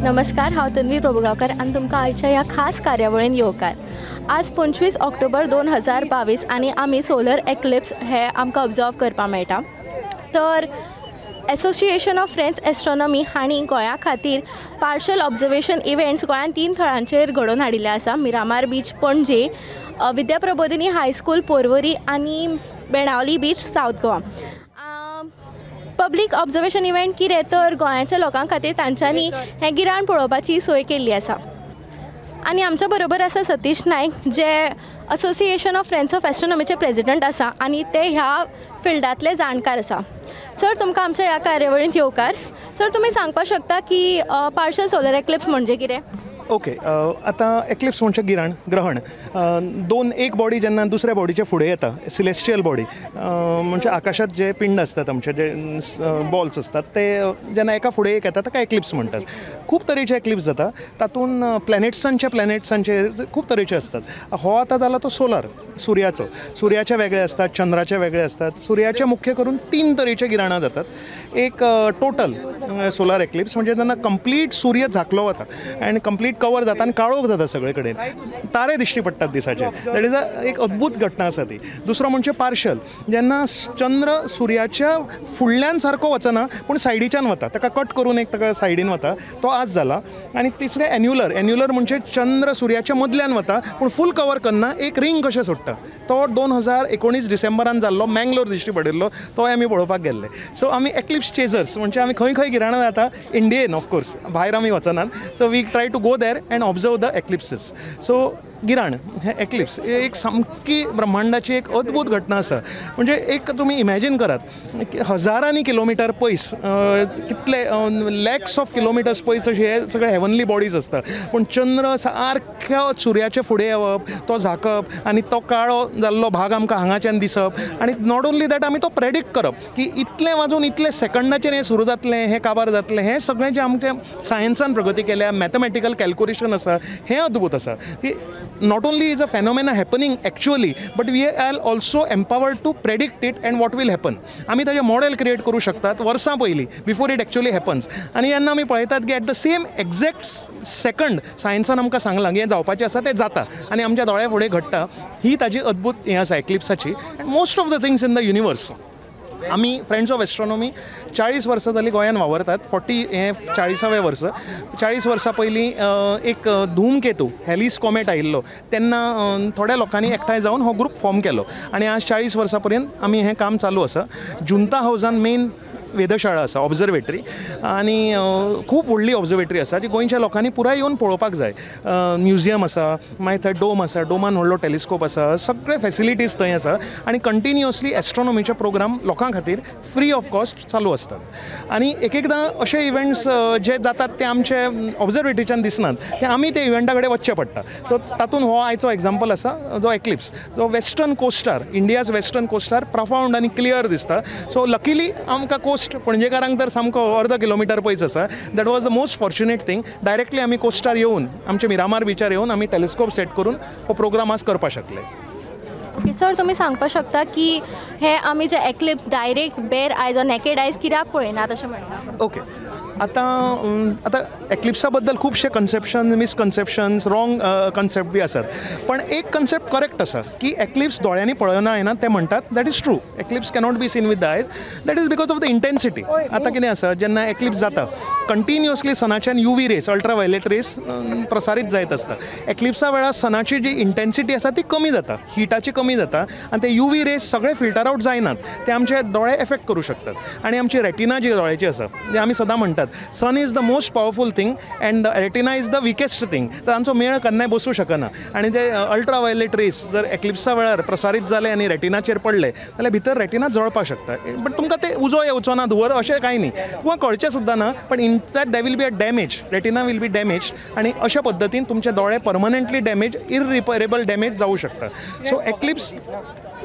नमस्कार, हांव तन्वी प्रभुगांवकार आनी तुमकां आयच्या ह्या खास कार्यावळीन येवकार। आज 25 ऑक्टोबर 2022 आनी आमी सोलर एक्लिप्स हे आमकां ऑब्जर्व करपाक मेळटा। तर एसोसिएशन ऑफ फ्रेंड्स एस्ट्रोनॉमी हांणी गोंया खातीर पार्शल ऑब्जर्वेशन इव्हेंट्स गोंयान 3 थळांचेर घडोवन हाडिल्ले आसा। मिरामार बीच पणजे, विद्या प्रबोधिनी हायस्कूल पर्वरी आनी Benaulim beach south Goa. Public observation event कितें तर गोंयाच्या लोकां खातीर तांच्यांनी हें गिराण पळोवपाची सोय केल्ली आसा। आनी आमच्या बरोबर आसा सतीश नायक, जे असोसिएशन ऑफ फ्रेंड्स ऑफ एस्ट्रोनॉमीचे प्रेजिडेंट आसा आनी ते ह्या फिल्डांतले जाणकार आसा। सर, तुमकां आमच्या ह्या कार्यावळींत येवकार। सर, तुमी सांगपाक शकता की पार्शल सोलर एक्लिप्स म्हणजे कितें? ओके, आता एक्लिप्स म्हणजे गिराण ग्रहण एक बॉडी जेन्ना दुसऱ्या बॉडीच्या फुडें येता, सिलेस्टियल बॉडी म्हणजे आकाशात जे पिंड असतात आमचे जे बॉल्स असतात ते जेन्ना एका फुडें एक येता ताका एक्लिप्स म्हणटात। खूब तरेचे एक्लिप्स जाता, तातूंत प्लॅनेट्सांचे खूब तरेचे असतात। हो आतां जाला तो सोलार, सुर्याचे वेगळे असतात, चंद्राचे वेगळे असतात। सुर्याचे मुख्य करून 3 तरेचे गिराणां जातात। एक टोटल सोलार एक्लिप्स म्हणजे जेन्ना कंप्लीट सूर्य झाकलो वता आनी कंप्लीट कवर जाता आनी काळोख जाता सगळे कडेन, तारे दिश्टी पडटात दिसाचे। दॅट इज एक अद्भुत घटना आसा ती। दुसरो म्हणजे पार्शल, जेन्ना चंद्र सुर्याच्या फुडल्यान सारको वचना पूण सायडीच्यान वता, ताका कट करून एक ताका सायडीन वता, तो आज जाला। आनी तिसरें एन्युलर म्हणजे चंद्र सुर्याच्या मदल्यान वता पूण फूल कवर करना, एक रिंग कशें सोडटा। तो 2019 डिसेंबरान जाल्लो, मँगलोर दिश्टी पडिल्लो, तो आमी पळोवपाक गेल्ले। सो आमी एक्लिप्स चेजर्स म्हणजे आमी खंय खंय गिराणां जाता, इंडियेन ऑफकोर्स, भायर आमी वचनात। So we try to go there and observe the eclipses. So गिराण हे एक्लिप्स एक सामकी ब्रह्मांडाची एक अद्भुत घटना आसा। म्हणजे एक तुमी इमॅजीन करात, हजारांनी किलोमिटर पयस, कितले लॅक्स ऑफ किलोमिटर्स पयस अशे हे सगळे हेवनली बॉडीज असता, पूण चंद्र सारक्या सुर्याचे फुडें येवप, तो झाकप आनी तो काळो जाल्लो भाग आमकां हांगाच्यान दिसप। आनी नॉट ओन्ली दॅट, आमी तो प्रेडिक्ट करप की इतले वाजून इतले सेकंडाचेर हें सुरू जातलें, हें काबार जातलें। हें सगळें जें आमचें सायन्सान प्रगती केल्या, मॅथमॅटिकल कॅल्क्युलेशन आसा, हें अद्भुत आसा। की not only is a phenomena happening actually, but we are also empowered to predict it and what will happen. आमी ताजे मॉडेल क्रिएट करू शकतात वर्सां पयलीं, बिफोर इट एक्चुअली हॅपन्स। आनी जेन्ना आमी पळयतात की at the same exact second सायन्सान आमकां सांगलां की हें जावपाचें आसा, तें जाता आनी आमच्या दोळ्या फुडें घडटा। ही ताजी अद्भुत हें आसा एक्लिप्साची। And most of the things in the universe, आमी फ्रेंड्स ऑफ एस्ट्रोनॉमी 40 वर्सां जालीं गोंयान वावरतात। 40वें वर्स, 40 वर्सां पयलीं एक धूमकेतू हेलिस कॉमेट आयिल्लो, तेन्ना थोड्या लोकांनी एकठांय जावन हो ग्रूप फॉर्म केलो आनी आज 40 वर्सां पर्यंत आमी हें काम चालू आसा। जुंता हावजान मेन वेधशाळा आसा, ऑब्जर्वेटरी, आनी खूब व्हडली ऑब्जर्वेटरी आसा जी गोंयच्या लोकांनी पुराय येवन पळोवपाक जाय। म्युजियम आसा, मागीर थंय डोम आसा, डोमान व्हडलो टेलिस्कोप आसा, सगळे फॅसिलिटीज थंय आसा आनी कंटिन्युअसली एस्ट्रोनॉमीचे प्रोग्राम लोकां खातीर फ्री ऑफ कॉस्ट चालू आसतात। आनी एकदां अशे इव्हेंट्स जे जातात ते आमचे ऑब्जर्वेटरीच्यान दिसनात, ते आमी ते इव्हेंटा कडेन वचचें पडटा। सो तातूंत हो आयचो एग्जाम्पल आसा, जो एक्लिप्स, जो western co-star, India's western co-star profound आनी क्लियर दिसता। सो लकीली आमकां कोस्ट पणजेकारांक तर सामको अर्द किलोमिटर पयस आसा। That was the most fortunate thing. Directly आमी कोस्टार येवन, आमच्या मिरामार बिचार येवन आमी टेलिस्कोप सेट करून हो प्रोग्राम आज करपाक शकले। ओके सर, तुमी सांगपाक शकता की हे आमी जे एक्लिप्स डायरेक्ट बेर आयज ऑर नेकेड आयज कित्याक पळयनात अशें म्हणटा? ओके, आतां एक्लिप्सा बद्दल खुबशे कन्सेप्शन, मिसकन्सेप्शन्स, रॉंग कन्सेप्ट बी आसात, पण एक कन्सेप्ट करेक्ट आसा की एक्लिप्स दोळ्यांनी पळोवना येना, ते म्हणटात that is true. Eclipse cannot be seen with the eyes, that is because of the intensity. आतां कितें आसा, जेन्ना एक्लिप्स जाता कंटिन्युअसली सनाच्यान UV रेस, अल्ट्रावायलेट रेस प्रसारीत जायत आसता। एक्लिप्सा वेळार सनाची जी इंटेन्सिटी आसा ती कमी जाता, हिटाची कमी जाता आनी ते UV रेस सगळे फिल्टर आउट जायनात, ते आमचे दोळे एफेक्ट करू शकतात। आनी आमची रेटिना जी दोळ्याची आसा, जे आमी सदां म्हणटात sun is the most powerful thing and the retina is the weakest thing. तांचो मेळ केन्नाय बसूं शकना आनी ते अल्ट्रावायलेट रेस जर एक्लिप्सा वेळार प्रसारीत जाले आनी रेटिनाचेर पडले जाल्यार भितर रेटिना जळपाक शकता। बट तुमकां ते उजो येवचो ना, धुंवर अशें कांय न्ही, तुमकां कळचें सुद्दां ना, पण in that they will be a damage, retina will be damage आनी अशा पद्दतीन तुमचे दोळे परमनंटली डॅमेज, इरिपेरेबल डॅमेज जावं शकता। सो एक्लिप्स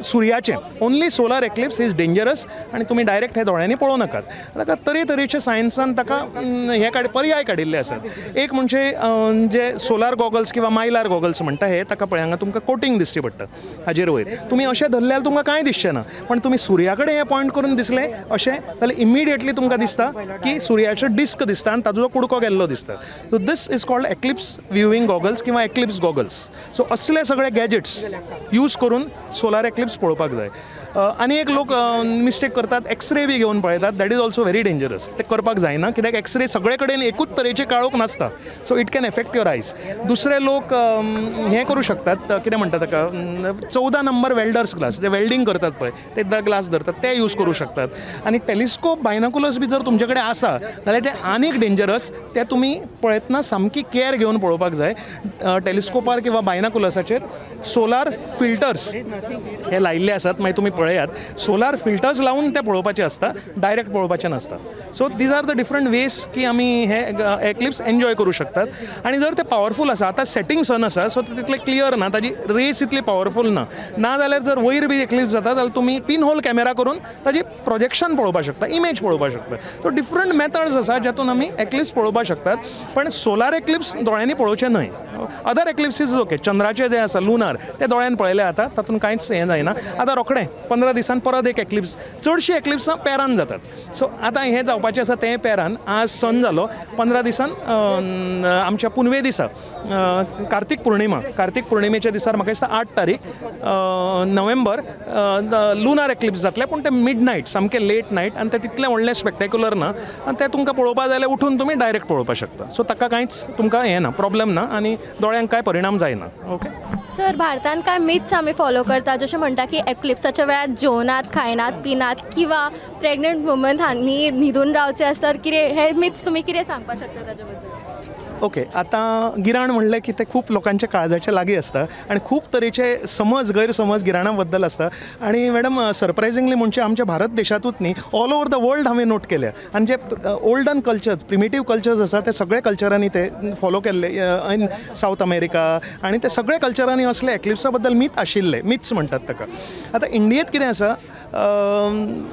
सुर्याचें only solar eclipse is dangerous आनी तुमी डायरेक्ट हे दोळ्यांनी पळोवं नाकात. ताका तरेतरेचे सायन्सान ताका हे पर्याय काडिल्ले आसात. एक म्हणजे जे सोलार गॉगल्स किंवा मायलार गॉगल्स म्हणटा हे ताका पळय हांगा तुमकां कोटिंग दिसची पडटा हाजेर वयर. तुमी अशें धरल्यार तुमकां कांय दिसचें ना, पण तुमी सुर्या कडेन हे पॉयंट करून दिसलें अशें जाल्यार इमिडिएटली तुमकां दिसता की सुर्याचो डिस्क दिसता आनी ताजो कुडको गेल्लो दिसता. So this is called eclipse viewing goggles किंवा एक्लिप्स गॉगल्स. सो असले सगळे गॅजेट्स यूज करून सोलार एक्लिप्स पळोवपाक जाय. आनी एक लोक मिस्टेक करतात, एक्सरे बी घेवन पळयतात. That is also very dangerous. ते करपाक जायना, कित्याक एक्सरे सगळे कडेन एकूच तरेचे काळोख नासता. So it can effect your आयज. दुसरे लोक हे करू शकतात, कितें म्हणटा ताका 14 नंबर वेल्डर्स ग्लास, जे वेल्डिंग करतात पळय ते ग्लास धरतात, ते यूज करू शकतात. आनी टेलिस्कोप बायनाकुलर्स बी जर तुमचे कडेन आसा जाल्यार ते आनीक डेंजरस. ते तुमी पळयतना सामकी केअर घेवन पळोवपाक जाय. टेलिस्कोपार किंवा बायनाकुलर्साचेर सोलार फिल्टर्स हे लायिल्ले आसात. मागीर तुमी पळयात, सोलार फिल्टर्स लावून ते पळोवपाचे आसता, डायरेक्ट पळोवपाचे नासता. So these are the different ways की आमी हे एक्लिप्स एन्जॉय करू शकतात. आनी जर ते पॉवरफूल आसा, आतां सेटिंग सन आसा सो तितले क्लियर ना, ताजी रेस इतली पॉवरफूल ना जाल्यार जर वयर बी एक्लिप्स जाता जाल्यार तुमी पिन होल कॅमेरा करून ताजी प्रोजेक्शन पळोवपाक शकता, इमेज पळोवपाक शकता. सो डिफरंट मेथड्स आसा जातून आमी एक्लिप्स पळोवपाक शकतात. पण सोलार एक्लिप्स दोळ्यांनी पळोवचे न्हय. अदर एक्लिप्सीस ओके, चंद्राचे जे आसा लुनार ते दोळ्यान पळयले जाता, तातूंत कांयच हें जायना. आतां रोखडें 15 दिसान परत एक एक्लिप्स. चडशी एक्लिप्सां पेरान जातात. सो आतां हें जावपाचें आसा तें पेरान. आज सन जालो, 15 दिसान आमच्या पुनवे दिसा कार्तिक पुर्णिमेच्या दिसार म्हाका दिसता 8 तारीख नोव्हेंबर लुनार एक्लिप्स जातले. पूण ते मिड नायट, सामकें लेट नायट, आनी ते तितलें व्हडलें स्पेक्टेक्युलर ना. आनी ते तुमकां पळोवपाक जाय जाल्यार उठून तुमी डायरेक्ट पळोवपाक शकता. सो ताका कांयच तुमकां हें ना, प्रॉब्लेम ना आनी दोळ्यांक कांय परिणाम जायना. ओके सर, भारतान काय मिथ्स आमी फॉलो करता, जशें म्हणटा की एक्लिप्साच्या वेळार जेवनात, खायनात, पिनात किंवा प्रेग्नंट वुमन हांणी न्हिदून रावचें आसता. कितें हे मिथ्स तुमी कितें सांगपाक शकता ताजे बद्दल? ओके, आतां गिराण म्हणलें की ते खूब लोकांच्या काळजाच्या लागीं आसता आनी खूब तरेचे समज गैरसमज गिराणां बद्दल आसता. आनी मॅडम सरप्रायझिंगली म्हणजे आमच्या भारत देशांतूच न्ही, ऑल ओवर द वर्ल्ड हांवें नोट केल्या. आनी जे ओल्डन कल्चर्स, प्रिमेटीव कल्चर्स आसा ते सगळे कल्चरांनी ते फॉलो केल्ले इन सावथ अमेरिका. आनी ते सगळे कल्चरांनी असले एक्लिप्सा बद्दल मीथ आशिल्ले, मिथ्स म्हणटात ताका. आतां इंडियेंत कितें आसा,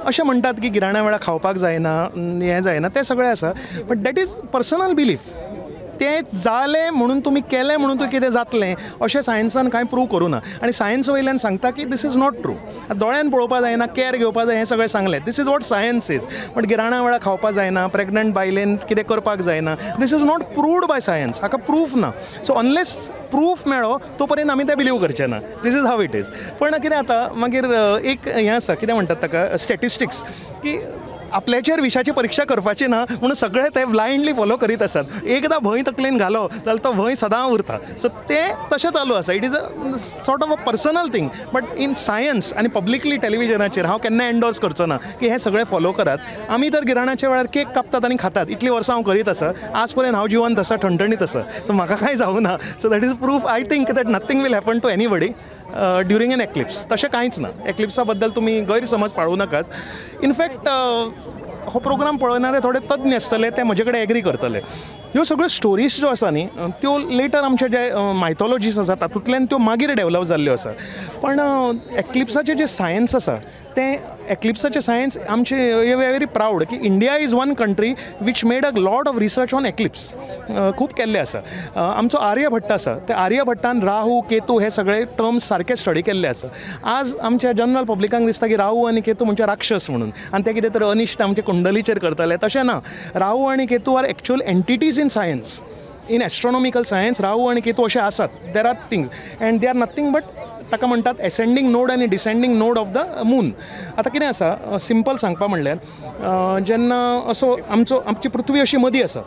अशें म्हणटात की गिराण्या वेळार खावपाक जायना, हें जायना, तें सगळें आसा. But that is personal belief. तें जालें म्हणून तुमी केलें म्हणून तुमी कितें जातलें अशें सायन्सान कांय प्रूव करूं ना. आनी सायन्स वयल्यान सांगता की दीस इज नॉट ट्रू. दोळ्यान पळोवपाक जायना, केअर घेवपाक जाय, हें सगळें सांगलें. This is what science is. But गिराणा वेळार खावपाक जायना, प्रेग्नंट बायलेन कितें करपाक जायना, this is not proved by science. हाका प्रूफ ना. सो अनलेस प्रूफ मेळ्ळो तो पर्यंत आमी तें बिलीव करचें ना. This is how it is. पण कितें जाता मागीर एक हें आसा, कितें म्हणटात ताका, स्टॅटिस्टिक्स, की आपल्याचेर विशाची परीक्षा करपाची ना म्हणून सगळे ते ब्लायंडली फॉलो करीत आसात. एकदां भंय तकलेन घालो जाल्यार तो भंय सदां उरता. सो तें तशें चालू आसा. It is a sort of a personal thing. But in science आनी पब्लिकली टेलिव्हिजनाचेर हांव केन्ना एंडोर्स करचो ना की हे सगळे फॉलो करात. आमी तर गिराणाच्या वेळार केक कापतात आनी खातात. इतलीं वर्सां हांव करीत आसा. आज पर्यंत हांव जिवंत आसा, ठणठणीत आसा. सो म्हाका कांय जावं ना. So that is proof I think that nothing will happen to anybody during an eclipse. तशें कांयच ना. एक्लिप्सा बद्दल तुमी गैरसमज पाळूं नाकात. इनफॅक्ट हो प्रोग्राम पळयणारे थोडे तज्ञ आसतले, ते म्हजे कडेन एग्री करतले. ह्यो सगळ्यो स्टोरीज ज्यो आसा न्ही, त्यो लेटर आमचे जे मायथॉलॉजीस आसा तातूंतल्यान त्यो मागीर डेवलप जाल्ल्यो आसा. पण एक्लिप्साचें जें सायन्स आसा तें एक्लिप्साचें सायन्स आमचे व्हेरी प्राऊड की India is one country which made a lot of research on eclipse. खूब केल्लें आसा. आमचो आर्यभट्ट आसा, त्या आर्यभट्टान राहू केतू हे सगळे टर्म्स सारके स्टडी केल्ले आसा. आज आमच्या जनरल पब्लिकांक दिसता की राहू आनी केतू म्हणजे राक्षस म्हणून, आनी ते कितें तर अनिश्ट आमचे कुंडलीचेर करतले. तशें ना. राहू आनी Ketu are actual entities in science. In astronomical science Rahu आनी केतू अशे आसात. There are things and they are nothing but ताका म्हणटात एसेंडींग नोड आनी descending node of the moon. आतां कितें आसा, सिंपल सांगपा म्हणल्यार जेन्ना असो आमची पृथ्वी अशी मदीं आसा,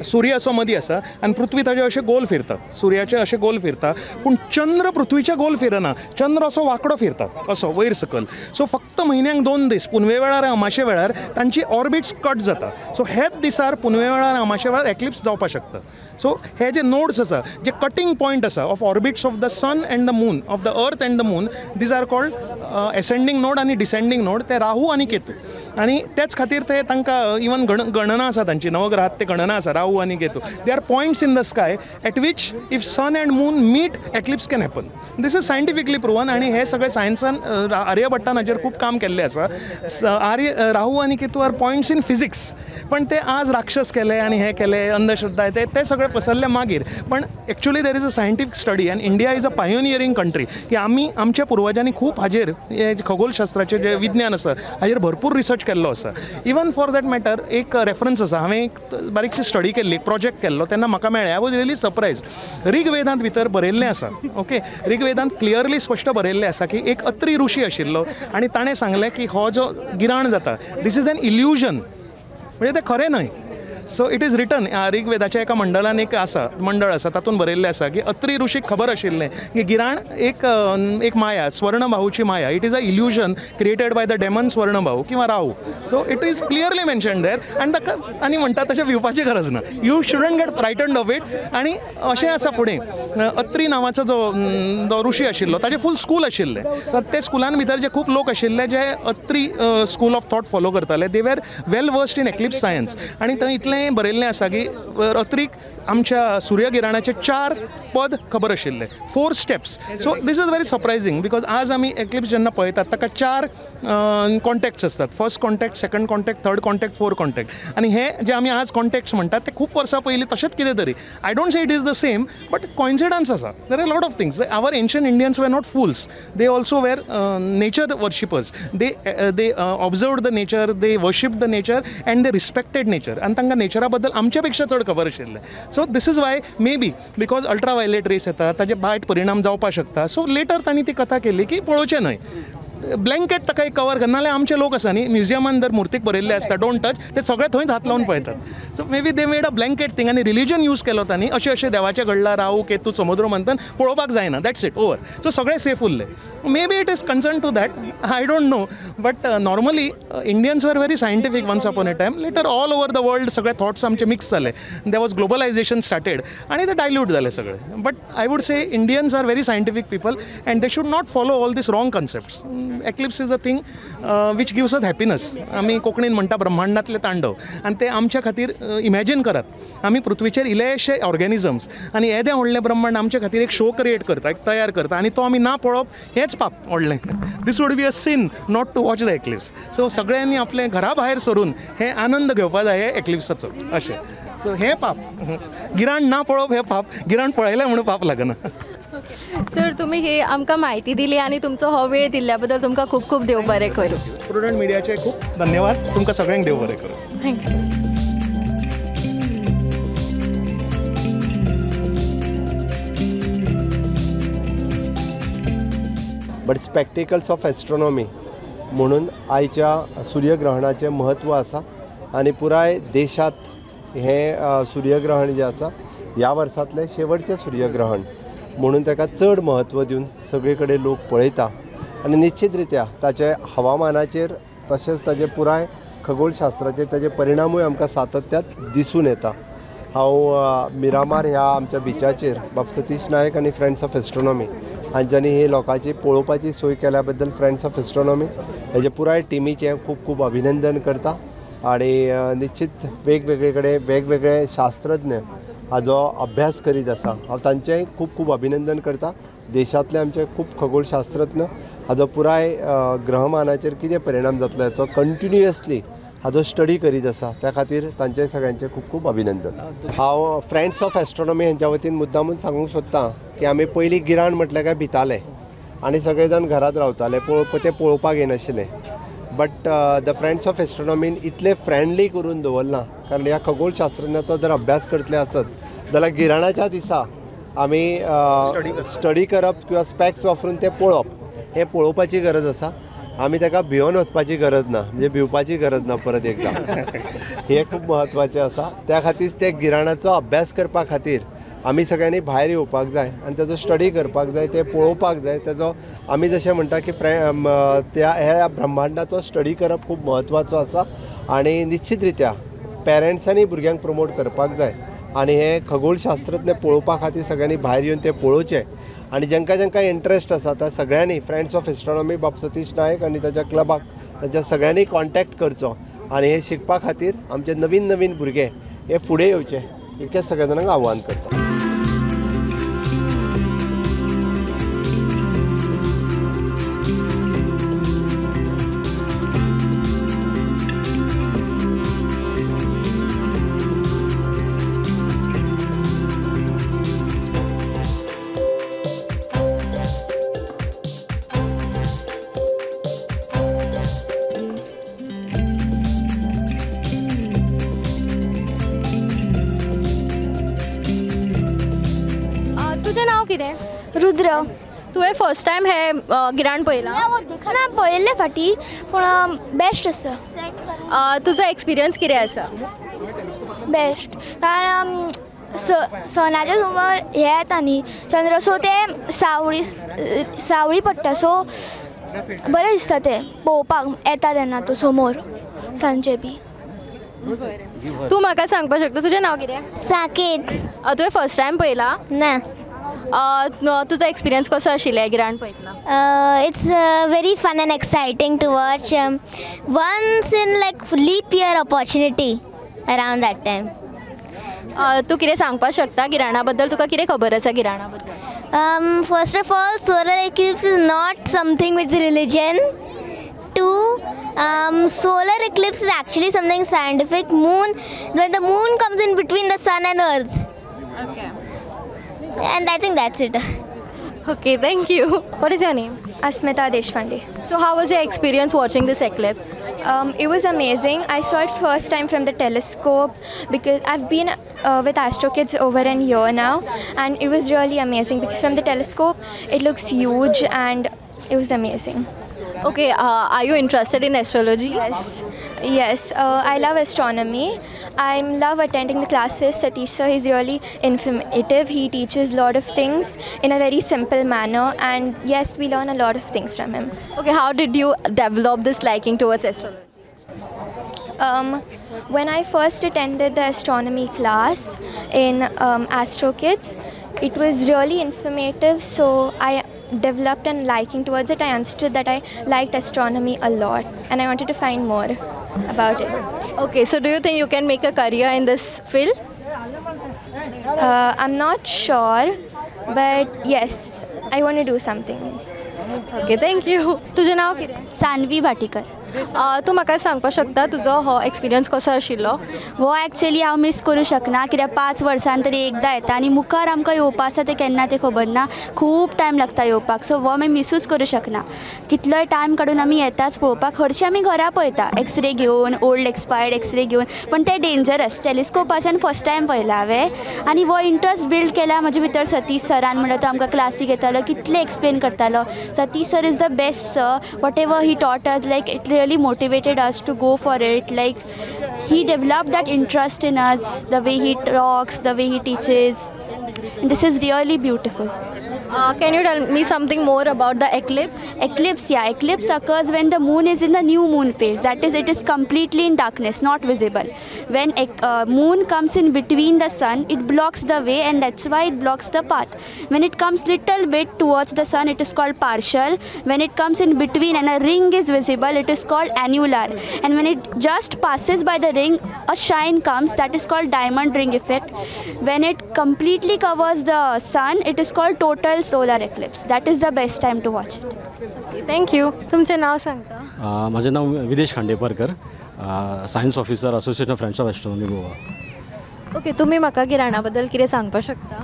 सूर्य असो मदीं आसा आनी पृथ्वी ताजे अशें गोल फिरता, सूर्याचे अशें गोल फिरता. पूण चंद्र पृथ्वीचे गोल फिरना. चंद्र असो वांकडो फिरता, असो वयर सकयल. सो फक्त म्हयन्याक 2 दीस, पुनवे वेळार अमाशे वेळार तांची ऑर्बिट्स कट जाता. सो हेच दिसार पुनवे वेळार अमाशे वेळार एक्लिप्स जावपाक शकता. सो हे जे नोड्स आसा, जे कटिंग पॉयंट आसा of orbits of the sun and the moon, of the earth and the moon, these are called ascending node आनी डिसेंडींग नोड. ते राहू आनी केतू. आनी तेच खातीर ते तांकां इवन गणना आसा तांची नवग्रहात ते गणना आसा राहू आनी Ketu they are points in the sky at which if sun and moon meet eclipse can happen. This is scientifically proven आनी हे सगळे सायन्सान आर्यभट्टान हाचेर खूब काम केल्लें आसा. राहू आनी Ketu are points in physics पण ते आज राक्षस केले आनी हे केले अंधश्रद्धा ते सगळे पसरले मागीर. पण actually there is a scientific study and India is a pioneering country की आमी आमच्या पुर्वजांनी खूब हाजेर खगोलशास्त्राचें जें विज्ञान आसा हाजेर भरपूर रिसर्च केल्लो आसा. इवन फॉर दॅट मॅटर एक रेफरन्स आसा. हांवें एक बारीकशी स्टडी केल्ली प्रोजेक्ट केल्लो तेन्ना म्हाका मेळ्ळें आय वॉज रियली सरप्रायज. ऋग्वेदांत भितर बरयल्लें आसा. ओके ऋग्वेदांत क्लियरली स्पश्ट बरयल्लें आसा की एक अत्री ऋषी आशिल्लो आनी ताणें सांगलें की हो जो गिराण जाता दीस इज एन इल्युजन म्हणजे तें खरें न्हय. सो इट इज रिटन ऋग्वेदाच्या एका मंडळान एक मंडळ आसा तातूंत बरयल्लें आसा की अत्री ऋषीक खबर आशिल्लें की गिराण एक माया स्वर्णबाहूची माया it is an illusion created by the demon Swarnabahu किंवा Rahu. So it is clearly mention there आनी ताका आनी म्हणटा तशें भिवपाची गरज ना. You shouldn't get frightened of it. आनी अशें आसा फुडें अत्री नांवाचो जो ऋषी आशिल्लो ताचें फूल स्कूल आशिल्लें. तर ते स्कुलान भितर जे खूब लोक आशिल्ले जे Atri school of thought follow करताले they were well versed in eclipse science. आनी थंय इतलें बरयल्लें आसा की अत्रीक आमच्या सूर्यगिराणाचे 4 पद खबर आशिल्ले 4 steps. So this is very surprising because आज आमी एक्लिप्स जेन्ना पळयतात ताका 4 कॉन्टॅक्ट्स असतात. First contact, second contact, third contact, fourth contact. आनी हे जे आमी आज कॉन्टॅक्ट्स म्हणटात ते खूब वर्सां पयलीं तशेंच कितें तरी. I don't say it is the same but coincidence आसा. There are lot of things. Our ancient Indians were not fools. They also were nature worshippers. They observe the nature, they worship the nature and they respected nature आनी तांकां नेचरा बद्दल आमच्या पेक्षा चड खबर आशिल्लें. So this is why may be because ultraviolet rays येता ताजे वायट परिणाम जावपाक शकता. सो लेटर तांणी ती कथा केली की पळोवचें न्हय. ब्लँकेट ताका एक कवर कर नाल्यार आमचे लोक आसा न्ही म्युजियमान जर मूर्तीक बरयल्ले आसता डोंट टच ते सगळे थंयच हात लावन पळयतात. So may be they made a blanket thing आनी रिलिजन यूज केलो तांणी अशें देवाचें घडलां राहू केतू समुद्र मंथन पळोवपाक जायना दॅट्स इट ओवर. सो सगळे सेफ उरले. Maybe it is concern to that I don't know but normally Indians were very scientific once upon a time. Later all over the world सगळे थॉट्स आमचे mix जाले. They was globalisation started आनी ते dilute जाले सगळे. But I would say Indians are very scientific people and they should not follow all these wrong concepts. Eclipse is a thing which gives us happiness. आमी कोंकणीन म्हणटा ब्रह्मांडातले तांडव आनी ते आमच्या खातीर इमॅजीन करात. आमी पृथ्वीचेर इलेशे ऑर्गॅनिजम्स आनी येदें व्हडलें ब्रह्मांड आमच्या खातीर एक शो क्रिएट करता एक तयार करता आनी तो आमी ना पळोवप हेंच पाप व्हडलें. This would be a sin not to watch the eclipse. So सगळ्यांनी आपले घरा भायर सरून हे आनंद घेवपाक जाय एक्लिप्साचो अशें. सो हें पाप. गिराण ना पळोवप हें पाप. गिराण पळयलें म्हणून पाप लागना. सर तुम्ही हे आमकां म्हायती दिली आनी तुमचो हो वेळ दिल्ल्या बद्दल तुमकां खूब खूब देव बरें करूं. प्रुडंट मिडियाचे खूब धन्यवाद. तुमकां सगळ्यांक देव बरें करूं. Thank you. But spectacles of astronomy म्हणून आयच्या सूर्यग्रहणाचें म्हत्व आसा आनी पुराय देशांत हें सूर्यग्रहण जें आसा ह्या वर्सांतलें शेवटचें सूर्यग्रहण म्हणून ताका चड म्हत्व दिवन सगळे कडेन लोक पळयता आनी निश्चित रित्या ताचे हवामानाचेर तशेंच ताचे पुराय खगोलशास्त्राचेर ताचे परिणामूय आमकां सातत्यात दिसून येता. हांव मिरामार ह्या आमच्या बिचाचेर बाब सतीश नायक आनी फ्रेंड्स ऑफ एस्ट्रोनॉमी हांच्यांनी ही लोकांची पळोवपाची सोय केल्या बद्दल फ्रेंड्स ऑफ एस्ट्रोनॉमी हेजे पुराय टिमीचें खूब खूब अभिनंदन करता. आनी निश्चित वेगवेगळे कडेन वेगवेगळे शास्त्रज्ञ हाजो अभ्यास करीत आसा. हांव तांचेंय खूब खूब अभिनंदन करता. देशांतले आमचे खूब खगोलशास्त्रज्ञ हाजो पुराय ग्रहमानाचेर कितें परिणाम जातलो हाचो कंटिन्युअसली हाजो स्टडी करीत आसा. त्या खातीर तांचे सगळ्यांचे खूब खूब अभिनंदन. हांव फ्रेंड्स ऑफ एस्ट्रोनॉमी हांच्या वतीन मुद्दामून सांगूंक सोदतां की आमी पयलीं गिराण म्हटलें काय भिताले आनी सगळे जाण घरांत रावताले ते पळोवपाक येनाशिल्ले. बट द फ्रेंड्स ऑफ एस्ट्रोनॉमीन इतले फ्रेंडली करून दवरला कारण ह्या खगोलशास्त्रज्ञाचो जर अभ्यास करतले आसत जाल्यार गिराणाच्या दिसा आमी स्टडी करप किंवा स्पॅक्स वापरून ते पळोवप हें पळोवपाची गरज आसा. आमी ताका भिवन वचपाची गरज ना म्हणजे भिवपाची गरज ना परत एकदा. हें खूब म्हत्वाचें आसा. त्या खातीर ते गिराणाचो अभ्यास करपा खातीर आमी सगळ्यांनी भायर येवपाक जाय आनी ताजो स्टडी करपाक जाय ते पळोवपाक जाय. ताजो आमी जशें म्हणटा की त्या ह्या ब्रह्मांडाचो स्टडी करप खूब म्हत्वाचो आसा आनी निश्चित रित्या पेरंट्सांनी भुरग्यांक प्रमोट करपाक जाय आनी हे खगोलशास्त्रज्ञ पळोवपा खातीर सगळ्यांनी भायर येवन ते पळोवचें. आनी जांकां इंट्रस्ट आसा त्या सगळ्यांनी फ्रेंड्स ऑफ एस्ट्रोनॉमी बाब सतीश नायक आनी ताच्या क्लबाक तांच्या सगळ्यांनी कॉन्टॅक्ट करचो आनी हे शिकपा खातीर आमचे नवीन नवीन भुरगे हे फुडें येवचे इतकें सगळ्या जाणांक आव्हान करता. तुझें नाव कितें? रुद्र. तुवें फर्स्ट टायम हे गिराण पळयलां? ना पळयल्ले फाटी पूण बेस्ट आसा. तुजो एक्सपिरियन्स कितें आसा? बेस्ट कारण सनाच्या समोर हे येता न्ही चंद्र सो ते सावळी पडटा सो बरें दिसता ते पळोवपाक येता तेन्ना तो समोर सांजचे बी. तूं म्हाका सांगपाक शकता तुजें नाव कितें? साकेत. तुवें फर्स्ट टायम पळयलां? ना. तुजो एक्सपिरियन्स कसो आशिल्लो गिराण पळयतना? It's very fun and exciting to watch. Once in like leap year opportunity around that time. तूं कितें सांगपाक शकता गिराणा बद्दल? तुका कितें खबर आसा गिराणा बद्दल? First of all, solar eclipse is not something with religion. Two, solar eclipse is actually something scientific. When the moon comes in between the sun and earth. Okay. And I think that's it. Okay, thank you. What is your name? Asmita Deshpande. So how was your experience watching this eclipse? It was amazing. I saw it first time from the telescope because I've been with Astro Kids over a year now, and it was really amazing because from the telescope it looks huge and it was amazing. Okay, are you interested in astrology? Yes. I love astronomy. I love attending the classes. Satish sir is really informative. He teaches a lot of things in a very simple manner, and yes, we learn a lot of things from him. Okay, how did you develop this liking towards astrology? When I first attended the astronomy class in Astro Kids, it was really informative, so I developed a liking towards it. I understood that I liked astronomy a lot and I wanted to find more about it. Okay, so do you think you can make a career in this field? I'm not sure, but yes, I want to do something. Okay, thank you. तुझे नाव कितें? सानवी भाटीकर. तूं म्हाका सांगपाक शकता तुजो हो experience कसो आशिल्लो? वो एक्चुअली हांव मिस करूं शकना कित्याक 5 वर्सान तरी एकदां येता आनी मुखार आमकां येवपा आसा तें केन्ना तें खबर ना. खूब टायम लागता येवपाक, सो वो आमी मिसूच करूं शकना. कितलोय टायम काडून आमी येताच पळोवपाक. हरशीं आमी घरा पळयता एक्सरे घेवन, ओल्ड एक्सपायर्ड एक्सरे घेवन, पण तें डेंजरस. टेलिस्कोपाच्यान फर्स्ट टायम पळयलां हांवें आनी वो इंट्रस्ट बिल्ड केला म्हजे भितर सतीश सरान. म्हणल्यार तो आमकां क्लासीक येतालो, कितले एक्सप्लेन करतालो. Satish sir is the best sir. What ever he taught us, like it really motivated us to go for it. Like he developed that interest in us, the way he talks, the way he teaches, and this is really beautiful. Can you tell me something more about the eclipse? Eclipse occurs when the moon is in the new moon phase. That is, it is completely in darkness, not visible. When moon comes in between the sun, it blocks the way, and that's why it blocks the path. When it comes little bit towards the sun, it is called partial. When it comes in between and a ring is visible, it is called annular. And when it just passes by the ring, a shine comes, that is called diamond ring effect. When it completely covers the sun, it is called total solar eclipse. That is the best time to watch it. Thank you. तुमचे नाव सांगता? माझे नाव विदेश Khandeparkar, science officer, association of friends of astronomy Goa. Okay, तुम्ही म्हाका गिराणा बद्दल कितें सांगपाक शकता?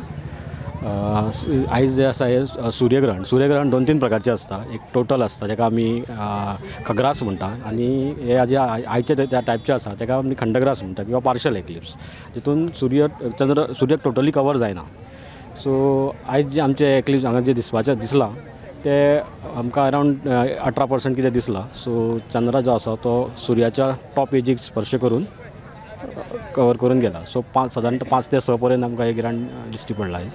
आयज जे आसा हे सूर्यग्रहण 2-3 प्रकारचे आसता. एक टोटल आसता जेका आमी खग्रास म्हणटा, आनी हे जे आयचे त्या टायपचे आसा तेका आमी खंडग्रास म्हणटा किंवा पार्शल एक्लिप्स, जितून सूर्य टोटली कवर जायना. सो आयज जे आमचे एक्लिप्स हांगा जे दिसला ते आमकां अरावंड 18% कितें दिसला. सो चंद्र जो आसा तो सुर्याच्या टॉप एजीक स्पर्श करून कवर करून गेला. सो साधारण 5 ते 6 पर्यंत आमकां हे गिराण दिश्टी पडला आयज.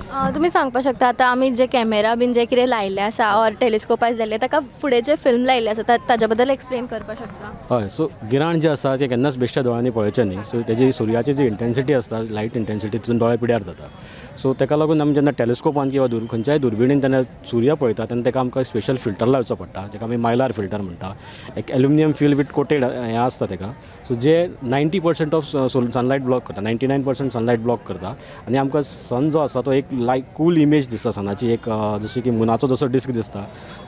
तुम्ही सांगपाक शकता आतां आमी जे कॅमेरा बीन जे कितें लायल्ले आसा ऑर टेलिस्कोपायज जाल्ले ताका फुडें जे फिल्म लायल्ले आसा ताच्या बद्दल एक्सप्लेन करपाक शकता. हय, सो गिराण जे आसा ते केन्नाच बेश्ट्या दोळ्यांनी पळोवचें न्ही. सो तेजी सुर्याची जी इंटेन्सिटी आसता, लायट इंटेन्सिटी, तितून दोळे पिड्यार जाता. सो ताका लागून आमी जेन्ना टेलिस्कोपान किंवा खंयच्याय दुर्बिणीन तेन्ना सूर्य पळयता तेन्ना ताका आमकां स्पेशल फिल्टर लावचो पडटा, जेका आमी मायलार फिल्टर म्हणटा. एक एल्युमिनियम फील वीथ कोटेड हें आसता ताका. सो जे 90% ऑफ सनलायट ब्लॉक करता, 99% सनलायट ब्लॉक करता. आनी आमकां सन जो आसा तो एक कूल इमेज दिसता सनाची, एक जशी की मुनाचो जसो डिस्क दिसता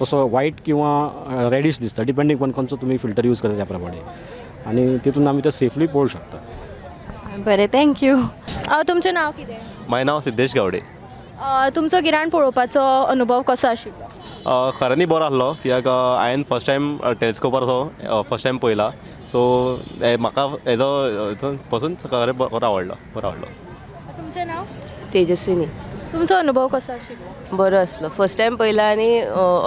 तसो वायट किंवा रेडिश दिसता, डिपेंडींग ऑन खंयचो तुमी फिल्टर यूज करता त्या प्रमाणे. आनी तितून आमी ते सेफली पळोवंक शकता. बरें, थँक्यू. तुमचें नांव कितें? म्हजें नांव सिद्धेश गावडे. तुमचो गिराण पळोवपाचो अनुभव कसो आशिल्लो? खऱ्यांनी बरो आसलो, कित्याक हांवें फर्स्ट टायम टेलिस्कोपार फर्स्ट टायम पळयला. सो म्हाका हेजो पसून खरें बरो आवडलो. तुमचें नांव? तेजस्विनी. तुमचो अनुभव कसो आशिल्लो? बरो आसलो. फर्स्ट टायम पळयला आनी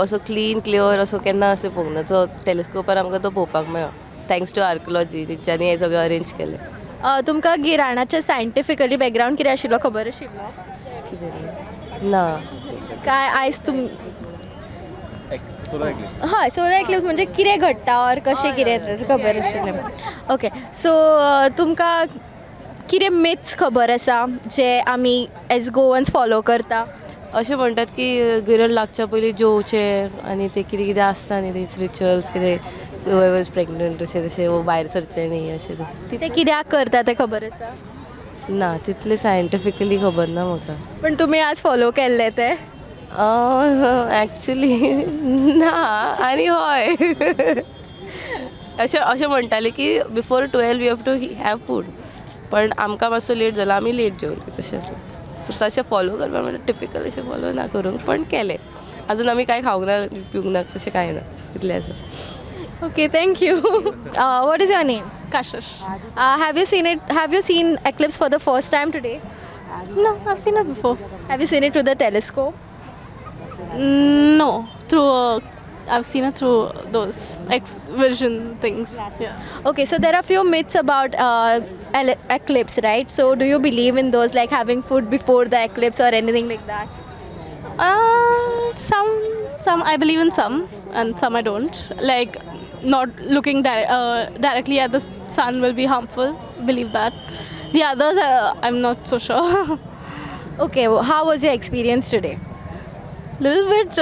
असो क्लीन क्लियर असो केन्ना असो पळोवंक ना. सो टेलिस्कोपार आमकां तो पळोवपाक मेळ्ळो, थँक्स टू आर्किओलॉजी, तेंच्यांनी हें सगळें अरेंज केलें. तुमकां गिराणाचें सायंटिफिकली बॅकग्रावंड कितें आशिल्लो खबर आशिल्लो? कितें ना काय आयज हय, सोलर एक्लिप्स म्हणजे कितें घडटा ऑर कशें कितें खबर आशिल्लें. ओके, सो तुमकां कितें मिथ्स खबर आसा जे आमी एज गोवन्स फॉलो करता? अशें म्हणटात की गिरण लागच्या पयलीं जेवचें आनी ते कितें कितें आसता न्ही ते रिच्युअल्स, कितें वॉज प्रेग्नंट अशें तशें भायर सरचें न्ही अशें तशें. ते कित्याक करता तें खबर आसा? ना, तितलें सायंटिफिकली खबर ना म्हाका. पण तुमी आज फॉलो केल्ले ते? एक्चुली ना. आनी हय, अशें म्हणटाले की before 12 we have to have food, पण आमकां मातसो लेट जालो, आमी लेट जेवले तशें आसलें. सो तशें फॉलो करपा म्हणल्यार टिपिकल अशें फॉलो ना करूंक, पण केलें. आजून आमी कांय खावंक ना, पिवंक ना, तशें कांय ना, इतलें आसा. Okay, thank you. What is your name? Kashish. Have you seen it? Have you seen eclipse for the first time today? No, I've seen it before. Have you seen it through the telescope? No, I've seen it through those X-vision things. Yeah. Okay, so there are few myths about eclipse, right? So do you believe in those, like having food before the eclipse or anything like that? Some I believe in some, and some I don't. Like not looking directly at the sun will be harmful. Believe that. The others, I'm not so sure. Okay, how was your experience today? Little bit.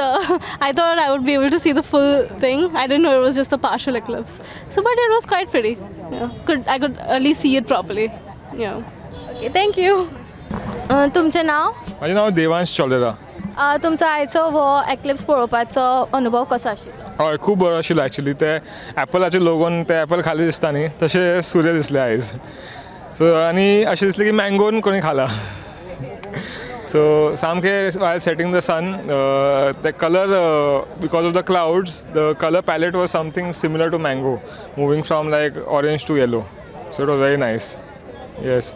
I thought I would be able to see the full thing. I didn't know it was just a partial eclipse. So, but it was quite pretty. Yeah, I could at least see it properly. Yeah. Okay, thank you. तुमचें नाव? माझे नाव देवांश चौलेरा. तुमचो आयचो हो eclipse पळोवपाचो अनुभव कसो आशिल्लो? हय, खूब बरो आशिल्लो एक्चुली. ते ॲपलाचे लोगोन ते ॲपल खाली दिसता न्ही, तशें सूर्य दिसले आयज. सो आनी अशें दिसलें की मँगोन कोणी खाला. सो सामकें वायल setting the sun, the color, because of the clouds, the color palette was something similar to mango, moving from like orange to yellow. So it was very nice. Yes.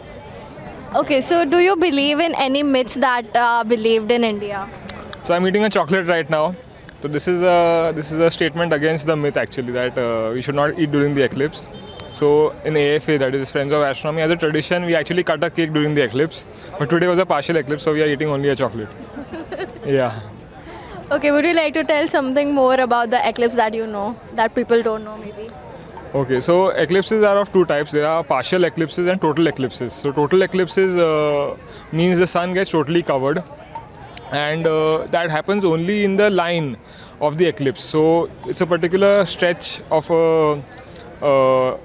Okay, so do you believe in any myths that are believed in India? So I'm eating a chocolate right now. So this is a statement against the myth actually, that we should not eat during the eclipse. So in AFA, that is Friends of Astronomy, as a tradition, we actually cut a cake during the eclipse. But today was a partial eclipse, so we are eating only a chocolate. Yeah. Okay, would you like to tell something more about the eclipse that you know, that people don't know maybe? Okay, so eclipses are of two types. There are partial eclipses and total eclipses. So total eclipses means the sun gets totally covered, and that happens only in the line of the eclipse. So it's a particular stretch of a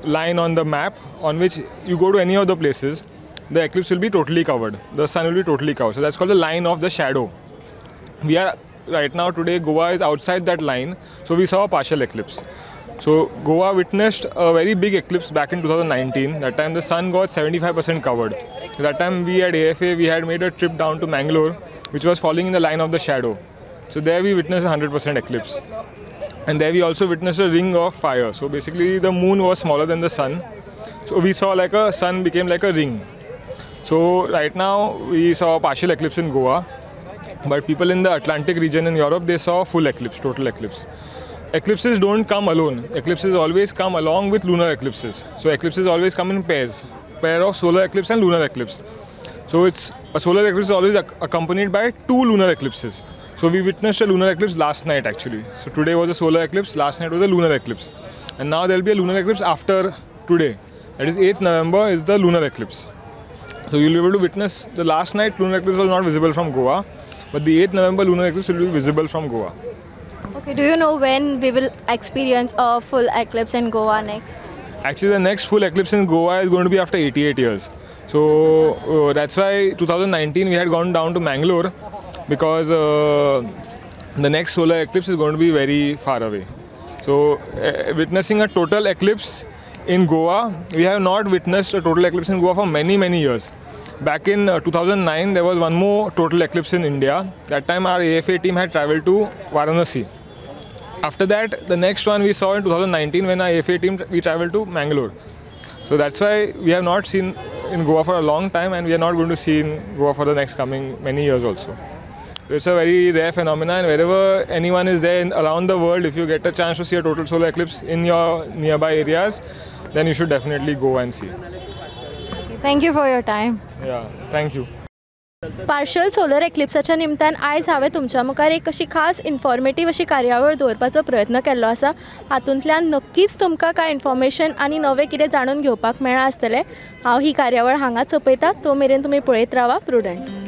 line on the map on which you go to any of the places, the eclipse will be totally covered. The sun will be totally covered. So that's called the line of the shadow. We are right now today, Goa is outside that line, so we saw a partial eclipse. So Goa witnessed a very big eclipse back in 2019. That time the sun got 75% covered. That time we at AFA, we had made a trip down to Mangalore, which was falling in the line of the shadow. So there we witnessed a 100% eclipse. And there we also witnessed a ring of fire. So basically the moon was smaller than the sun. So we saw like a sun became like a ring. So right now we saw a partial eclipse in Goa. But people in the Atlantic region in Europe, they saw a full eclipse, total eclipse. Eclipses don't come alone. Eclipses always come along with lunar eclipses. So eclipses always come in pairs. Pair of solar eclipse and lunar eclipse. So a solar eclipse is always accompanied by 2 lunar eclipses. So we witnessed a lunar eclipse last night actually. So today was a solar eclipse, last night was a lunar eclipse. And now there will be a lunar eclipse after today. That is 8th November is the lunar eclipse. So you will be able to witness the last night lunar eclipse was not visible from Goa, but the 8th November lunar eclipse will be visible from Goa. Okay, do you know when we will experience a full eclipse in Goa next? Actually, the next full eclipse in Goa is going to be after 88 years. So that's why 2019 we had gone down to Mangalore, because the next solar eclipse is going to be very far away. So witnessing a total eclipse in Goa, we have not witnessed a total eclipse in Goa for many years. Back in 2009 there was one more total eclipse in India. That time our AFA team had travelled to Varanasi. After that, the next one we saw in 2019 when our AFA team we travelled to Mangalore. So that's why we have not seen in Goa for a long time, and we are not going to see in Goa for the next coming many years also. So it's a very rare phenomenon, and wherever anyone is there around the world, if you get a chance to see a total solar eclipse in your nearby areas, then you should definitely go and see. Thank you for your time. Yeah, thank you. Partial solar एक्लिप्साच्या निमतान आयज हांवें तुमच्या मुखार एक अशी खास इन्फॉर्मेटीव अशी कार्यावळ दवरपाचो प्रयत्न केल्लो आसा. हातूंतल्यान नक्कीच तुमकां कांय इन्फॉर्मेशन आनी नवें कितें जाणून घेवपाक मेळ्ळां आसतलें. हांव ही कार्यावळ हांगाच सोंपयतां. तो मेरेन तुमी पळयत रावा प्रुडंट.